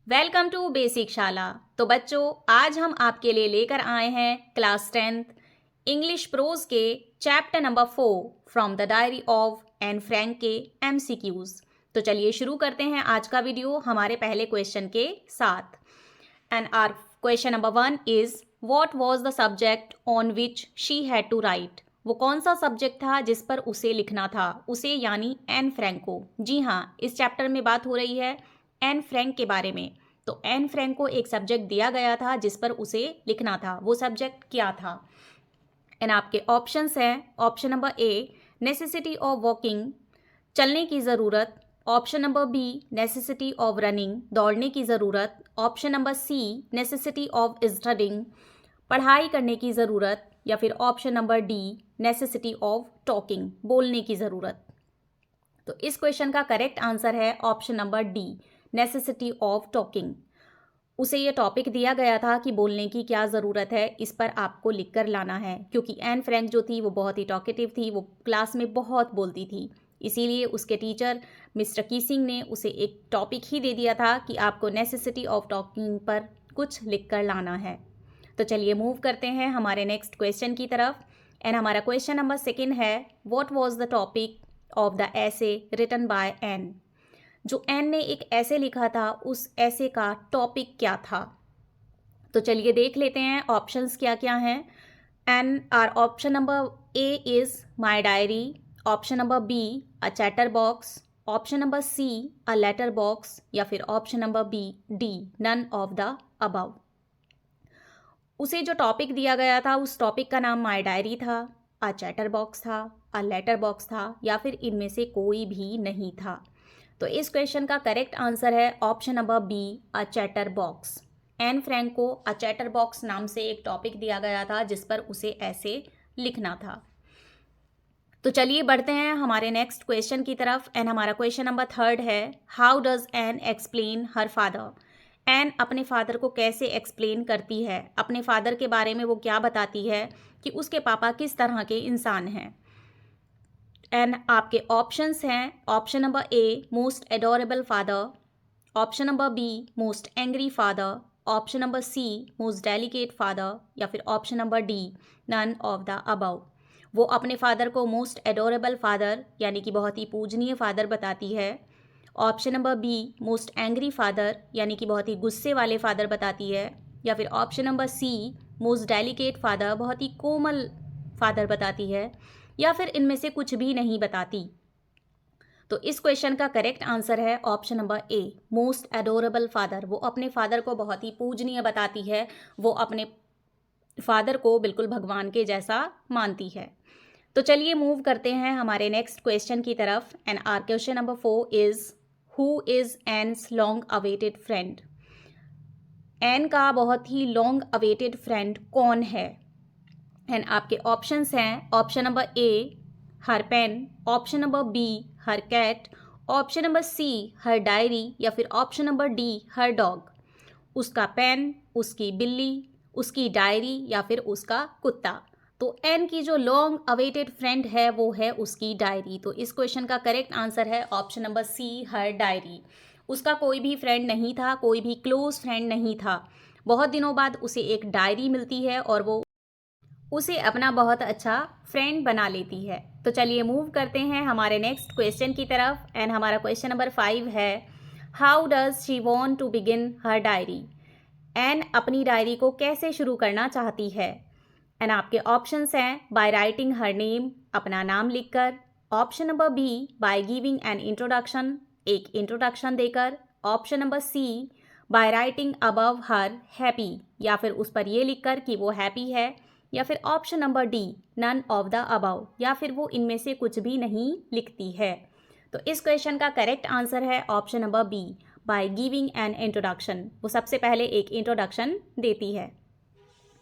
Welcome to basic शाला। तो बच्चों, आज हम आपके लिए लेकर आए हैं क्लास 10th इंग्लिश प्रोज के chapter number 4 from the diary of Anne Frank के MCQs। तो चलिए शुरू करते हैं आज का वीडियो हमारे पहले क्वेश्चन के साथ। And our question number 1 is what was the subject on which she had to write. वो कौन सा सब्जेक्ट था जिस पर उसे लिखना था, उसे यानी एन फ्रैंक को। जी हाँ, इस चैप्टर में बात हो रही है एन फ्रैंक के बारे में। तो एन फ्रैंक को एक सब्जेक्ट दिया गया था जिस पर उसे लिखना था। वो सब्जेक्ट क्या था? एंड आपके ऑप्शंस हैं, option number A necessity of walking, चलने की ज़रूरत। Option number B necessity of running, दौड़ने की ज़रूरत। Option number C necessity of studying, पढ़ाई करने की ज़रूरत। या फिर option number D necessity of talking, बोलने की ज़रूरत। तो इस क्वेश्चन का करेक्ट आंसर है option number D necessity of talking. उसे ये टॉपिक दिया गया था कि बोलने की क्या ज़रूरत है, इस पर आपको लिख कर लाना है। क्योंकि एन फ्रैंक जो थी वो बहुत ही टॉकेटिव थी, वो क्लास में बहुत बोलती थी। इसीलिए उसके टीचर मिस्टर कीसिंग ने उसे एक टॉपिक ही दे दिया था कि आपको नेसेसिटी ऑफ टॉकिंग पर कुछ लिख कर लाना है। तो चलिए मूव करते हैं हमारे नेक्स्ट क्वेश्चन की तरफ। एंड हमारा क्वेश्चन नंबर 2 है what was the topic of the essay written by Anne. जो एन ने एक ऐसे लिखा था, उस ऐसे का टॉपिक क्या था? तो चलिए देख लेते हैं ऑप्शंस क्या क्या हैं। And our option number A is my diary, option number B a chatter box, option number C a letter box, या फिर option number B D none of the above. उसे जो टॉपिक दिया गया था, उस टॉपिक का नाम माय डायरी था, अ चैटर बॉक्स था, अ लेटर बॉक्स था, या फिर इनमें से कोई भी नहीं था। तो इस क्वेश्चन का करेक्ट आंसर है option number B a chatter box. Anne Frank को अ चैटर बॉक्स नाम से एक टॉपिक दिया गया था जिस पर उसे ऐसे लिखना था। तो चलिए बढ़ते हैं हमारे नेक्स्ट क्वेश्चन की तरफ। एंड हमारा क्वेश्चन नंबर 3 है how does Anne explain her father. Anne अपने फादर को कैसे एक्सप्लेन करती है, अपने फादर के बारे में वो क्या बताती है कि उसके पापा किस तरह के इंसान हैं। एंड आपके ऑप्शंस हैं, option number A most adorable father, option number B most angry father, option number C most delicate father, या फिर option number D none of the above. वो अपने फादर को मोस्ट एडोरेबल फादर यानी कि बहुत ही पूजनीय फादर बताती है। Option number B most angry father यानी कि बहुत ही गुस्से वाले फादर बताती है। या फिर option number C most delicate father, बहुत ही कोमल फादर बताती है। या फिर इनमें से कुछ भी नहीं बताती। तो इस क्वेश्चन का करेक्ट आंसर है option number A most adorable father. वो अपने फादर को बहुत ही पूजनीय बताती है, वो अपने फादर को बिल्कुल भगवान के जैसा मानती है। तो चलिए मूव करते हैं हमारे नेक्स्ट क्वेश्चन की तरफ। And our question number 4 is who is Anne's long awaited friend. Anne का बहुत ही लॉन्ग अवेटेड फ्रेंड कौन है? एंड आपके ऑप्शंस हैं, option number A her pen, option number B her cat, option number C her diary, या फिर option number D her dog. उसका pen, उसकी बिल्ली, उसकी डायरी, या फिर उसका कुत्ता। तो एन की जो लॉन्ग अवेटेड फ्रेंड है वो है उसकी डायरी। तो इस क्वेश्चन का करेक्ट आंसर है option number C her diary. उसका कोई भी फ्रेंड नहीं था, कोई भी क्लोज फ्रेंड नहीं था। बहुत दिनों बाद उसे एक डायरी मिलती है और वो उसे अपना बहुत अच्छा फ्रेंड बना लेती है। तो चलिए मूव करते हैं हमारे नेक्स्ट क्वेश्चन की तरफ। एंड हमारा क्वेश्चन नंबर 5 है how does she want to begin her diary. Anne अपनी डायरी को कैसे शुरू करना चाहती है? एंड आपके ऑप्शंस हैं बाय राइटिंग हर नेम, अपना नाम लिखकर। Option number B by giving an introduction, एक इंट्रोडक्शन देकर। Option number C by writing above her happy, या फिर उस पर ये लिखकर कि वो हैप्पी है। या फिर option number D none of the above, या फिर वो इनमें से कुछ भी नहीं लिखती है। तो इस क्वेश्चन का करेक्ट आंसर है option number B by giving an introduction. वो सबसे पहले एक इंट्रोडक्शन देती है।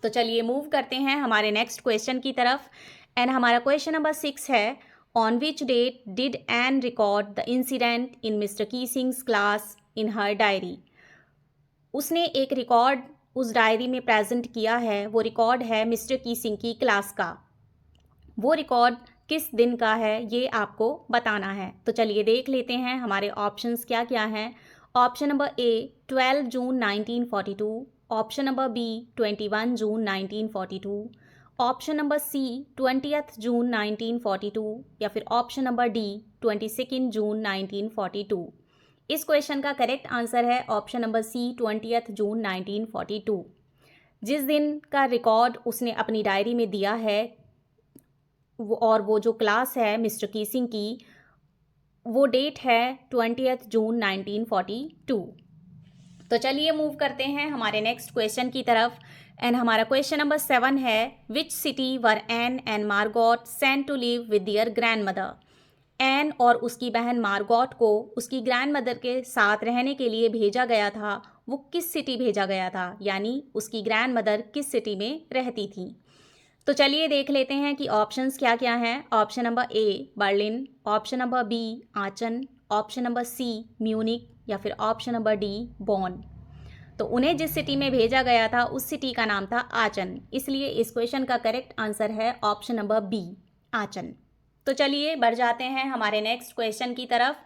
तो चलिए मूव करते हैं हमारे नेक्स्ट क्वेश्चन की तरफ। एंड हमारा क्वेश्चन नंबर 6 है on which date did Anne record the incident in Mister Keesing's class in her diary. उसने एक रिकॉर्ड उस डायरी में प्रेजेंट किया है। वो रिकॉर्ड है मिस्टर कीसिंग की क्लास का। वो रिकॉर्ड किस दिन का है ये आपको बताना है। तो चलिए देख लेते हैं हमारे ऑप्शंस क्या क्या हैं। Option number A 12 June 1942, option number B 21 June 1942, option number C 20 June 1942 या फिर ऑप्शन नंबर डी 22 जून 1942। इस क्वेश्चन का करेक्ट आंसर है ऑप्शन नंबर सी 20 जून 1942। जिस दिन का रिकॉर्ड उसने अपनी डायरी में दिया है और वो जो क्लास है मिस्टर कीसिंग की, वो डेट है 20 जून 1942। तो चलिए मूव करते हैं हमारे नेक्स्ट क्वेश्चन की तरफ। एंड हमारा क्वेश्चन नंबर 7 है, which city were Anne and Margot sent to live with their grandmother. एन और उसकी बहन मार्गोट को उसकी ग्रैंड मदर के साथ रहने के लिए भेजा गया था। वो किस सिटी भेजा गया था, यानी उसकी ग्रैंड मदर किस सिटी में रहती थी। तो चलिए देख लेते हैं कि ऑप्शंस क्या क्या हैं। Option number A Berlin, option number B Aachen, option number C Munich या फिर ऑप्शन नंबर डी बॉन। तो उन्हें जिस सिटी में भेजा गया था उस सिटी का नाम था आचन, इसलिए इस क्वेश्चन का करेक्ट आंसर है ऑप्शन नंबर बी आचन। तो चलिए बढ़ जाते हैं हमारे नेक्स्ट क्वेश्चन की तरफ।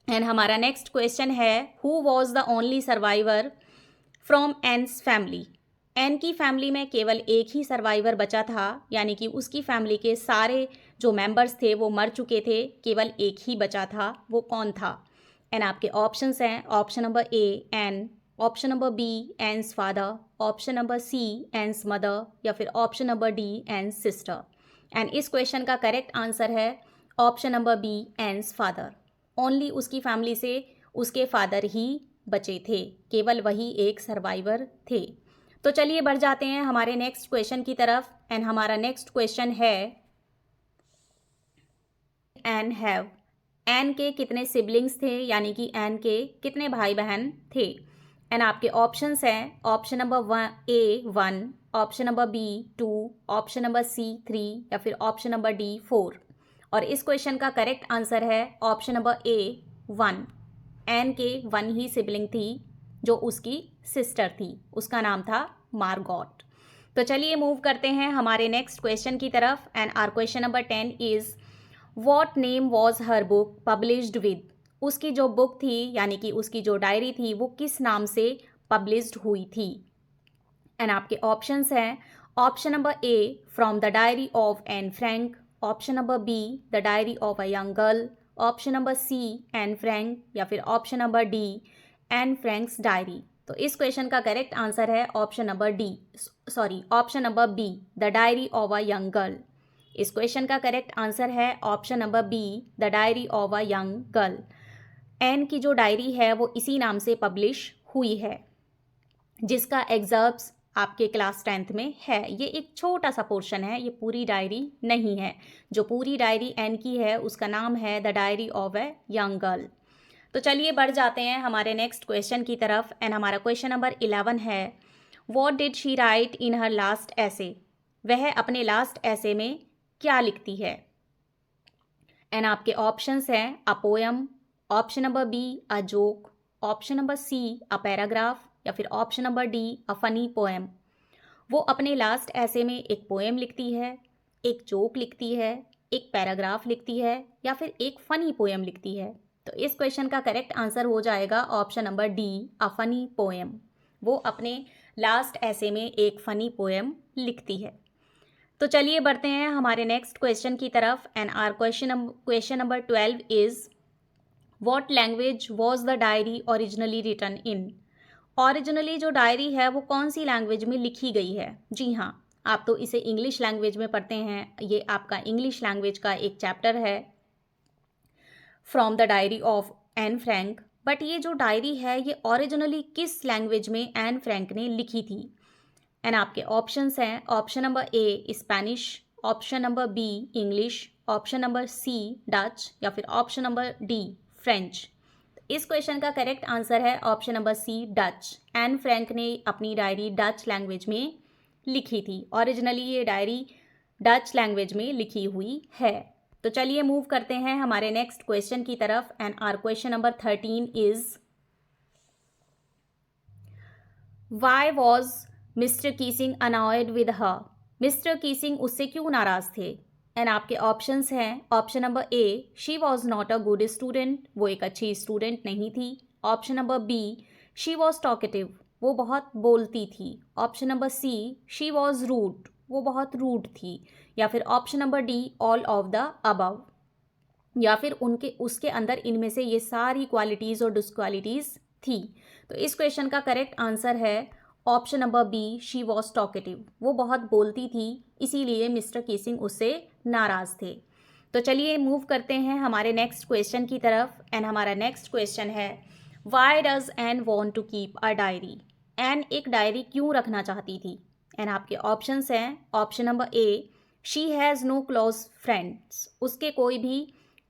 एंड हमारा नेक्स्ट क्वेश्चन है, who was the only survivor from Anne's family. Anne की फैमिली में केवल एक ही सर्वाइवर बचा था, यानी कि उसकी फैमिली के सारे जो मेंबर्स थे वो मर चुके थे, केवल एक ही बचा था। वो कौन था? एंड आपके ऑप्शंस हैं, option number A Anne, option number B Anne's father, option number C Anne's mother या फिर option number D Anne's sister. And इस क्वेश्चन का करेक्ट आंसर है option number B Anne's father. Only उसकी family से उसके father ही बचे थे, केवल वही एक सर्वाइवर थे। तो चलिए बढ़ जाते हैं हमारे नेक्स्ट क्वेश्चन की तरफ। एंड हमारा नेक्स्ट क्वेश्चन है, एन हैव। एन के कितने सिबलिंग्स थे, यानी कि एन के कितने भाई बहन थे। एंड आपके ऑप्शंस हैं, option number A 1, option number B 2, option number C 3 या फिर ऑप्शन नंबर डी 4। और इस क्वेश्चन का करेक्ट आंसर है ऑप्शन नंबर ए 1। एन के 1 ही सिबलिंग थी जो उसकी सिस्टर थी, उसका नाम था मार्गोट। तो चलिए मूव करते हैं हमारे नेक्स्ट क्वेश्चन की तरफ। And our question number 10 is, what name was her book published with. उसकी जो बुक थी, यानी कि उसकी जो डायरी थी, वो किस नाम से पब्लिश्ड हुई थी। एंड आपके ऑप्शंस हैं, option number A from the diary of Anne Frank, option number B the diary of a young girl, option number C Anne Frank या फिर option number D Anne Frank's diary. तो इस question का correct answer है option number B the diary of a young girl. इस question का correct answer है option number B the diary of a young girl. Anne की जो diary है वो इसी नाम से पब्लिश हुई है, जिसका एग्जर्प्स आपके क्लास 10th में है। ये एक छोटा सा पोर्शन है, ये पूरी डायरी नहीं है। जो पूरी डायरी एन की है उसका नाम है the diary of a young girl. तो चलिए बढ़ जाते हैं हमारे नेक्स्ट क्वेश्चन की तरफ। एंड हमारा क्वेश्चन नंबर 11 है, what did she write in her last ऐसे। वह अपने लास्ट ऐसे में क्या लिखती है। एंड आपके ऑप्शंस हैं, a poem, option number B a joke, option number C a paragraph या फिर option number D a funny poem. वो अपने लास्ट ऐसे में एक पोएम लिखती है, एक जोक लिखती है, एक पैराग्राफ लिखती है या फिर एक फनी पोएम लिखती है। तो इस क्वेश्चन का करेक्ट आंसर हो जाएगा option number D a funny poem. वो अपने लास्ट ऐसे में एक फनी पोएम लिखती है। तो चलिए बढ़ते हैं हमारे नेक्स्ट क्वेश्चन की तरफ। And our question number 12 is, what language was the diary originally written in. Originally जो डायरी है वो कौन सी लैंग्वेज में लिखी गई है। जी हाँ, आप तो इसे इंग्लिश लैंग्वेज में पढ़ते हैं, ये आपका इंग्लिश लैंग्वेज का एक चैप्टर है from the diary of Anne Frank. But ये जो डायरी है ये ओरिजिनली किस लैंग्वेज में एन फ्रैंक ने लिखी थी। एंड आपके ऑप्शंस हैं, option number A Spanish, option number B English, option number C Dutch या फिर ऑप्शन नंबर डी फ्रेंच। इस क्वेश्चन का करेक्ट आंसर है option number C Dutch. Anne Frank ने अपनी डायरी डच लैंग्वेज में लिखी थी। ओरिजिनली ये डायरी डच लैंग्वेज में लिखी हुई है। तो चलिए मूव करते हैं हमारे नेक्स्ट क्वेश्चन की तरफ। And our question number 13 is, why was Mister Keesing annoyed with her. Mister Keesing उससे क्यों नाराज थे। एंड आपके ऑप्शंस हैं, option number A she was not a good student, वो एक अच्छी स्टूडेंट नहीं थी, option number B she was talkative, वो बहुत बोलती थी। Option number C she was rude, वो बहुत रूड थी। या फिर option number D all of the above, या फिर उनके उसके अंदर इनमें से ये सारी क्वालिटीज़ और डिसक्वालिटीज़ थी। तो इस क्वेश्चन का करेक्ट आंसर है option number B she was talkative, वो बहुत बोलती थी, इसीलिए मिस्टर कीसिंग उससे नाराज़ थे। तो चलिए मूव करते हैं हमारे नेक्स्ट क्वेश्चन की तरफ। एंड हमारा नेक्स्ट क्वेश्चन है why does Anne want to keep a diary. Anne एक डायरी क्यों रखना चाहती थी। एंड आपके ऑप्शंस हैं option number A she has no close friends, उसके कोई भी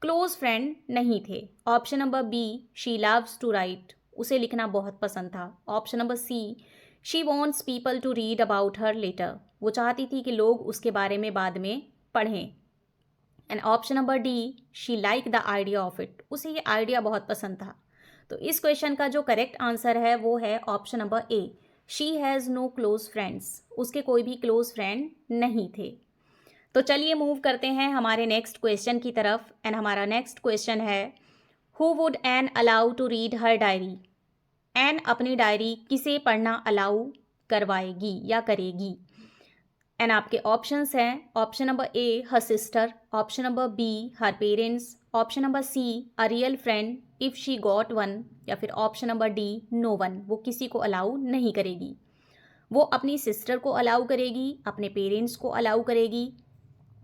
क्लोज फ्रेंड नहीं थे। Option number B she loves to write, उसे लिखना बहुत पसंद था। Option number C she wants people to read about her letter, वो चाहती थी कि लोग उसके बारे में बाद में पढ़ें। And option number D she like the idea of it, उसे ये आइडिया बहुत पसंद था। तो इस क्वेश्चन का जो करेक्ट आंसर है वो है option number A she has no close friends, उसके कोई भी क्लोज फ्रेंड नहीं थे। तो चलिए मूव करते हैं हमारे नेक्स्ट क्वेश्चन की तरफ। एंड हमारा नेक्स्ट क्वेश्चन है who would Anne allow to read her diary. Anne अपनी डायरी किसे पढ़ना अलाउ करवाएगी या करेगी। एंड आपके ऑप्शंस हैं option number A her sister, option number B her parents, option number C a real friend if she got one, या फिर option number D no one, वो किसी को अलाउ नहीं करेगी। वो अपनी सिस्टर को अलाउ करेगी, अपने पेरेंट्स को अलाउ करेगी,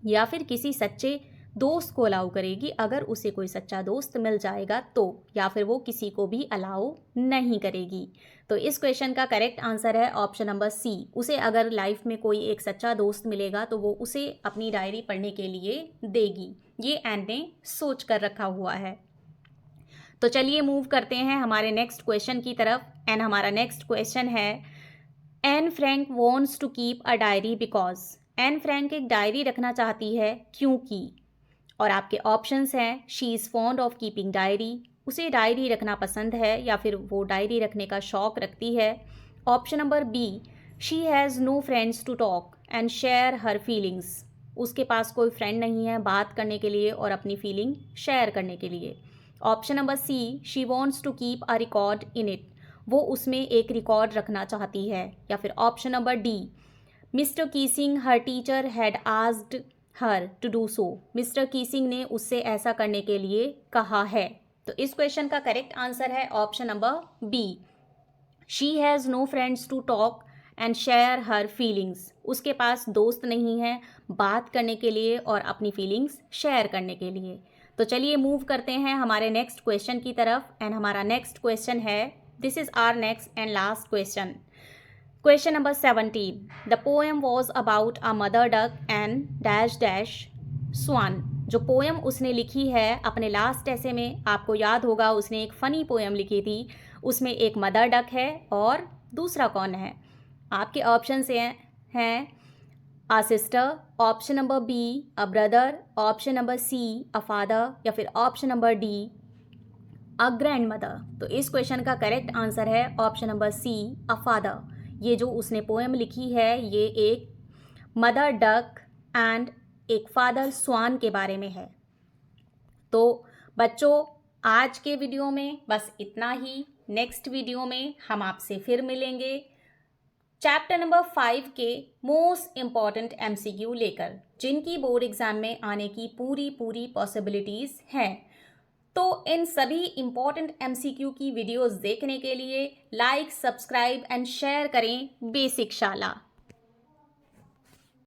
या फिर किसी सच्चे दोस्त को अलाउ करेगी अगर उसे कोई सच्चा दोस्त मिल जाएगा तो, या फिर वो किसी को भी अलाउ नहीं करेगी। तो इस क्वेश्चन का करेक्ट आंसर है ऑप्शन नंबर सी, उसे अगर लाइफ में कोई एक सच्चा दोस्त मिलेगा तो वो उसे अपनी डायरी पढ़ने के लिए देगी। ये एन ने सोच कर रखा हुआ है। तो चलिए मूव करते हैं हमारे नेक्स्ट क्वेश्चन की तरफ। एंड हमारा नेक्स्ट क्वेश्चन है Anne Frank wants to keep a diary because. Anne Frank एक डायरी रखना चाहती है क्योंकि। और आपके ऑप्शंस हैं she is fond of keeping diary, उसे डायरी रखना पसंद है या फिर वो डायरी रखने का शौक़ रखती है। Option number B she has no friends to talk and share her feelings, उसके पास कोई फ्रेंड नहीं है बात करने के लिए और अपनी फीलिंग शेयर करने के लिए। Option number C she wants to keep a record in it, वो उसमें एक रिकॉर्ड रखना चाहती है। या फिर option number D Mister Keesing her teacher had asked her to do so, Mister Keesing ने उससे ऐसा करने के लिए कहा है। तो इस क्वेश्चन का करेक्ट आंसर है option number B she has no friends to talk and share her feelings, उसके पास दोस्त नहीं है बात करने के लिए और अपनी फीलिंग्स शेयर करने के लिए। तो चलिए मूव करते हैं हमारे नेक्स्ट क्वेश्चन की तरफ। एंड हमारा नेक्स्ट क्वेश्चन है this is our next and last question. Question number 17 the poem was about a mother duck and dash dash swan. जो पोएम उसने लिखी है अपने लास्ट ऐसे में, आपको याद होगा उसने एक फ़नी पोएम लिखी थी, उसमें एक मदर डक है और दूसरा कौन है। आपके ऑप्शन हैं a sister, option number B a brother, option number C a father, या फिर option number D a grandmother. तो इस क्वेश्चन का करेक्ट आंसर है option number C a father. ये जो उसने पोएम लिखी है ये एक मदर डक एंड एक फादर स्वान के बारे में है। तो बच्चों आज के वीडियो में बस इतना ही। नेक्स्ट वीडियो में हम आपसे फिर मिलेंगे चैप्टर नंबर 5 के मोस्ट इम्पॉर्टेंट MCQ लेकर, जिनकी बोर्ड एग्जाम में आने की पूरी पॉसिबिलिटीज़ हैं। तो इन सभी इम्पॉर्टेंट MCQ की वीडियोस देखने के लिए लाइक, सब्सक्राइब एंड शेयर करें बेसिक शाला।